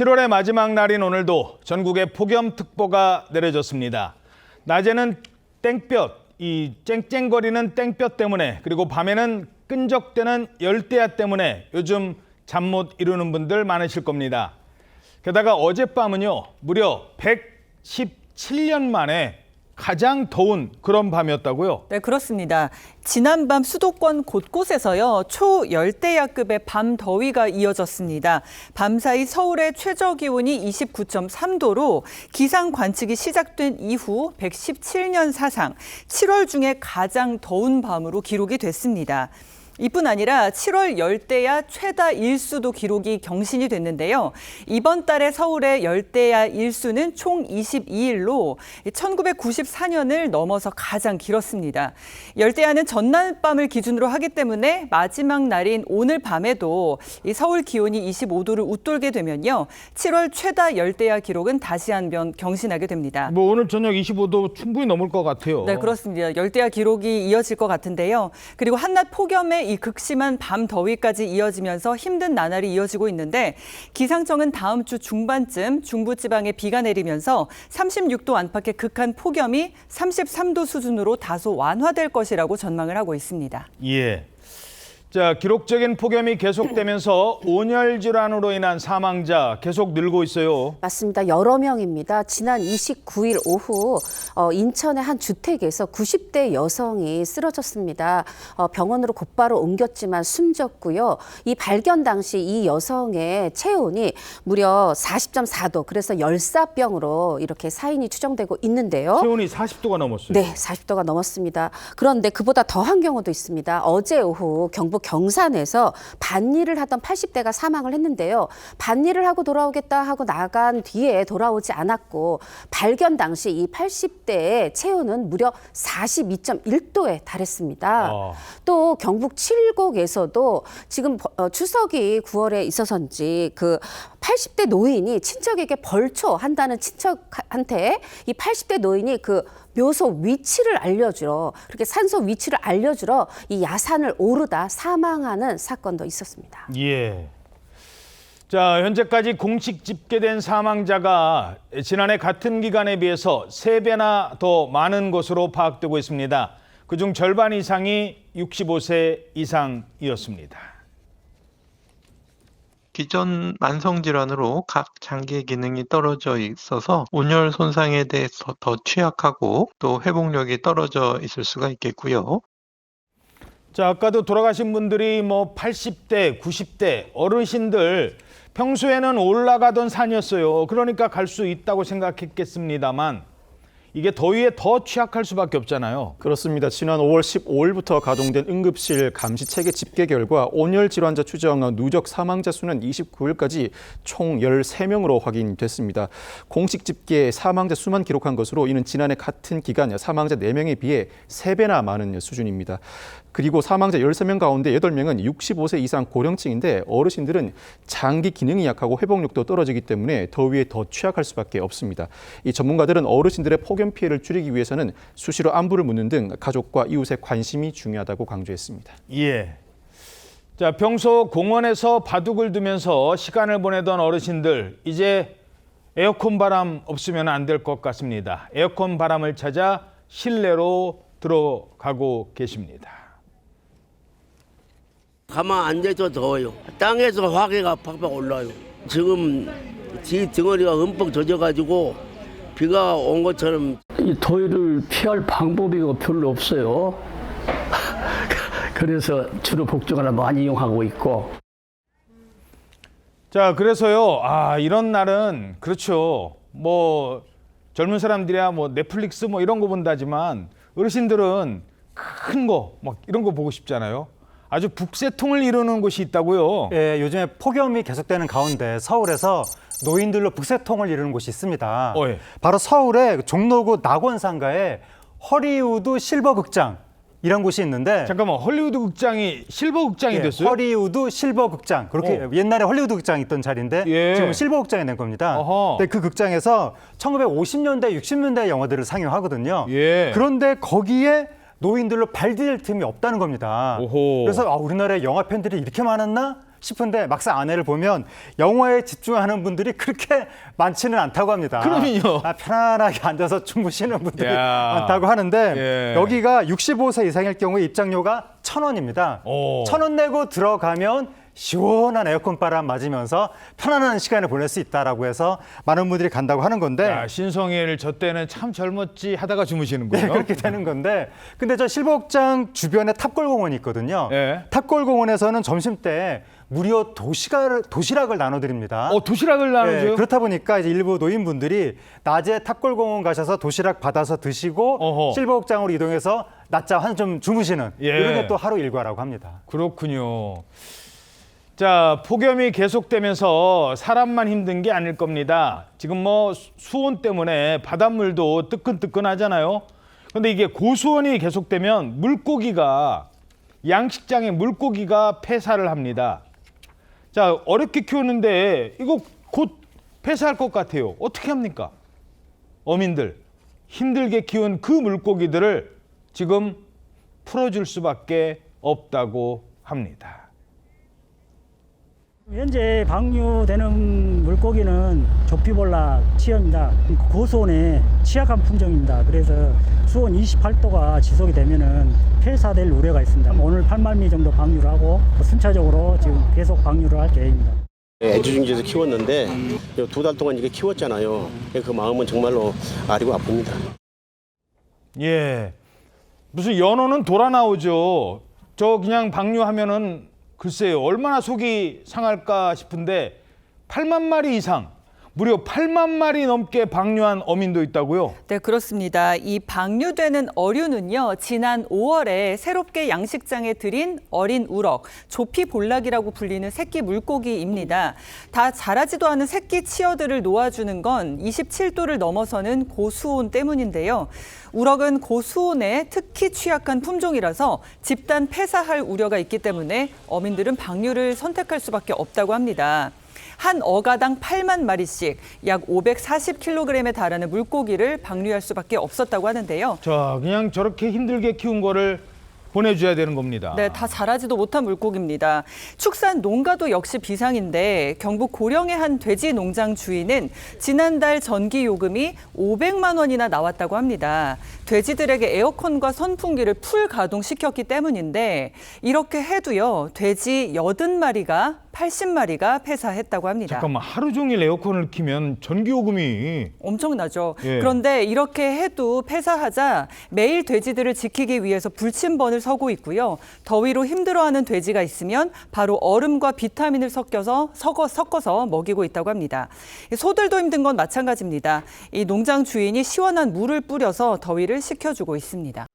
7월의 마지막 날인 오늘도 전국에 폭염특보가 내려졌습니다. 낮에는 땡볕, 이 쨍쨍거리는 땡볕 때문에 그리고 밤에는 끈적대는 열대야 때문에 요즘 잠 못 이루는 분들 많으실 겁니다. 게다가 어젯밤은요, 무려 117년 만에 가장 더운 그런 밤이었다고요? 네, 그렇습니다. 지난밤 수도권 곳곳에서요, 초열대야급의 밤 더위가 이어졌습니다. 밤사이 서울의 최저 기온이 29.3도로 기상 관측이 시작된 이후 117년 사상 7월 중에 가장 더운 밤으로 기록이 됐습니다. 이뿐 아니라 7월 열대야 최다 일수도 기록이 경신이 됐는데요. 이번 달에 서울의 열대야 일수는 총 22일로 1994년을 넘어서 가장 길었습니다. 열대야는 전날 밤을 기준으로 하기 때문에 마지막 날인 오늘 밤에도 이 서울 기온이 25도를 웃돌게 되면요. 7월 최다 열대야 기록은 다시 한번 경신하게 됩니다. 뭐 오늘 저녁 25도 충분히 넘을 것 같아요. 네, 그렇습니다. 열대야 기록이 이어질 것 같은데요. 그리고 한낮 폭염에 이 극심한 밤 더위까지 이어지면서 힘든 나날이 이어지고 있는데 기상청은 다음 주 중반쯤 중부지방에 비가 내리면서 36도 안팎의 극한 폭염이 33도 수준으로 다소 완화될 것이라고 전망을 하고 있습니다. 예. 자, 기록적인 폭염이 계속되면서 온열 질환으로 인한 사망자 계속 늘고 있어요. 맞습니다. 여러 명입니다. 지난 29일 오후 인천의 한 주택에서 90대 여성이 쓰러졌습니다. 병원으로 곧바로 옮겼지만 숨졌고요. 이 발견 당시 이 여성의 체온이 무려 40.4도, 그래서 열사병으로 이렇게 사인이 추정되고 있는데요. 체온이 40도가 넘었어요. 네, 40도가 넘었습니다. 그런데 그보다 더한 경우도 있습니다. 어제 오후 경북 경산에서 밭일을 하던 80대가 사망을 했는데요. 밭일을 하고 돌아오겠다 하고 나간 뒤에 돌아오지 않았고 발견 당시 이 80대의 체온은 무려 42.1도에 달했습니다. 또 경북 칠곡에서도 지금 추석이 9월에 있어서인지 그 80대 노인이 친척에게 벌초한다는 친척한테 이 80대 노인이 그 묘소 위치를 알려주러, 그렇게 산소 위치를 알려주러 이 야산을 오르다 사망하는 사건도 있었습니다. 예. 자, 현재까지 공식 집계된 사망자가 지난해 같은 기간에 비해서 3배나 더 많은 것으로 파악되고 있습니다. 그중 절반 이상이 65세 이상이었습니다. 기존 만성질환으로 각 장기의 기능이 떨어져 있어서 온열 손상에 대해서 더 취약하고 또 회복력이 떨어져 있을 수가 있겠고요. 자, 아까도 돌아가신 분들이 뭐 80대, 90대 어르신들 평소에는 올라가던 산이었어요. 그러니까 갈 수 있다고 생각했겠습니다만 이게 더위에 더 취약할 수밖에 없잖아요. 그렇습니다. 지난 5월 15일부터 가동된 응급실 감시체계 집계 결과 온열 질환자 추정 누적 사망자 수는 29일까지 총 13명으로 확인됐습니다. 공식 집계 사망자 수만 기록한 것으로 이는 지난해 같은 기간 사망자 4명에 비해 3배나 많은 수준입니다. 그리고 사망자 13명 가운데 8명은 65세 이상 고령층인데 어르신들은 장기 기능이 약하고 회복력도 떨어지기 때문에 더위에 더 취약할 수밖에 없습니다. 이 전문가들은 어르신들의 폭염 피해를 줄이기 위해서는 수시로 안부를 묻는 등 가족과 이웃의 관심이 중요하다고 강조했습니다. 예. 자, 평소 공원에서 바둑을 두면서 시간을 보내던 어르신들 이제 에어컨 바람 없으면 안 될 것 같습니다. 에어컨 바람을 찾아 실내로 들어가고 계십니다. 가만 앉아서 더워요. 땅에서 화기가 팍팍 올라요. 지금 뒤 덩어리가 흠뻑 젖어가지고 비가 온 것처럼. 이 더위를 피할 방법이 별로 없어요. 그래서 주로 복숭아를 많이 이용하고 있고. 자, 그래서요. 이런 날은 그렇죠. 뭐 젊은 사람들이야 뭐 넷플릭스 뭐 이런 거 본다지만 어르신들은 큰 거 막 이런 거 보고 싶잖아요. 아주 북새통을 이루는 곳이 있다고요. 예, 요즘에 폭염이 계속되는 가운데 서울에서 노인들로 북새통을 이루는 곳이 있습니다. 예. 바로 서울의 종로구 낙원상가에 허리우드 실버 극장 이런 곳이 있는데 잠깐만, 헐리우드 극장이 실버 극장이 예, 됐어요? 허리우드 실버 극장, 그렇게 옛날에 헐리우드 극장이 있던 자리인데 예. 지금 실버 극장이 된 겁니다. 근데 그 극장에서 1950년대, 60년대 영화들을 상영하거든요. 예. 그런데 거기에 노인들로 발디딜 틈이 없다는 겁니다. 오호. 그래서 우리나라에 영화 팬들이 이렇게 많았나 싶은데 막상 안에를 보면 영화에 집중하는 분들이 그렇게 많지는 않다고 합니다. 그러면요. 편안하게 앉아서 주무시는 분들이 야. 많다고 하는데 예. 여기가 65세 이상일 경우에 입장료가 1,000원입니다. 오. 1,000원 내고 들어가면 시원한 에어컨 바람 맞으면서 편안한 시간을 보낼 수 있다라고 해서 많은 분들이 간다고 하는 건데 야, 신성일 저 때는 참 젊었지 하다가 주무시는군요. 네, 그렇게 되는 건데 근데 저 실버극장 주변에 탑골공원이 있거든요. 예. 탑골공원에서는 점심 때 무려 도시락을 나눠드립니다. 도시락을 나눠줘요? 네, 그렇다 보니까 이제 일부 노인분들이 낮에 탑골공원 가셔서 도시락 받아서 드시고 어허. 실버극장으로 이동해서 낮잠 한좀 주무시는 예. 이런 게 또 하루 일과라고 합니다. 그렇군요. 자, 폭염이 계속되면서 사람만 힘든 게 아닐 겁니다. 지금 뭐 수온 때문에 바닷물도 뜨끈뜨끈하잖아요. 그런데 이게 고수온이 계속되면 양식장의 물고기가 폐사를 합니다. 자, 어렵게 키우는데 이거 곧 폐사할 것 같아요. 어떻게 합니까? 어민들, 힘들게 키운 그 물고기들을 지금 풀어줄 수밖에 없다고 합니다. 현재 방류되는 물고기는 조피볼라 치어입니다. 고수온에 취약한 품종입니다. 그래서 수온 28도가 지속이 되면은 폐사될 우려가 있습니다. 오늘 8만 미 정도 방류를 하고 순차적으로 지금 계속 방류를 할 계획입니다. 애지중지에서 키웠는데 2달 동안 이게 키웠잖아요. 그 마음은 정말로 아리고 아픕니다. 예, 무슨 연어는 돌아 나오죠. 저 그냥 방류하면은 글쎄요, 얼마나 속이 상할까 싶은데 8만 마리 이상, 무려 8만 마리 넘게 방류한 어민도 있다고요? 네, 그렇습니다. 이 방류되는 어류는요, 지난 5월에 새롭게 양식장에 들인 어린 우럭, 조피볼락이라고 불리는 새끼 물고기입니다. 다 자라지도 않은 새끼 치어들을 놓아주는 건 27도를 넘어서는 고수온 때문인데요. 우럭은 고수온에 특히 취약한 품종이라서 집단 폐사할 우려가 있기 때문에 어민들은 방류를 선택할 수밖에 없다고 합니다. 한 어가당 8만 마리씩 약 540kg에 달하는 물고기를 방류할 수밖에 없었다고 하는데요. 자, 그냥 저렇게 힘들게 키운 거를 보내줘야 되는 겁니다. 네, 다 자라지도 못한 물고기입니다. 축산 농가도 역시 비상인데 경북 고령의 한 돼지 농장 주인은 지난달 전기 요금이 500만 원이나 나왔다고 합니다. 돼지들에게 에어컨과 선풍기를 풀 가동시켰기 때문인데 이렇게 해도요, 돼지 80마리가 80마리가 폐사했다고 합니다. 잠깐만, 하루 종일 에어컨을 키면 전기요금이 엄청나죠. 예. 그런데 이렇게 해도 폐사하자 매일 돼지들을 지키기 위해서 불침번을 서고 있고요. 더위로 힘들어하는 돼지가 있으면 바로 얼음과 비타민을 섞어서 먹이고 있다고 합니다. 소들도 힘든 건 마찬가지입니다. 이 농장 주인이 시원한 물을 뿌려서 더위를 식혀주고 있습니다.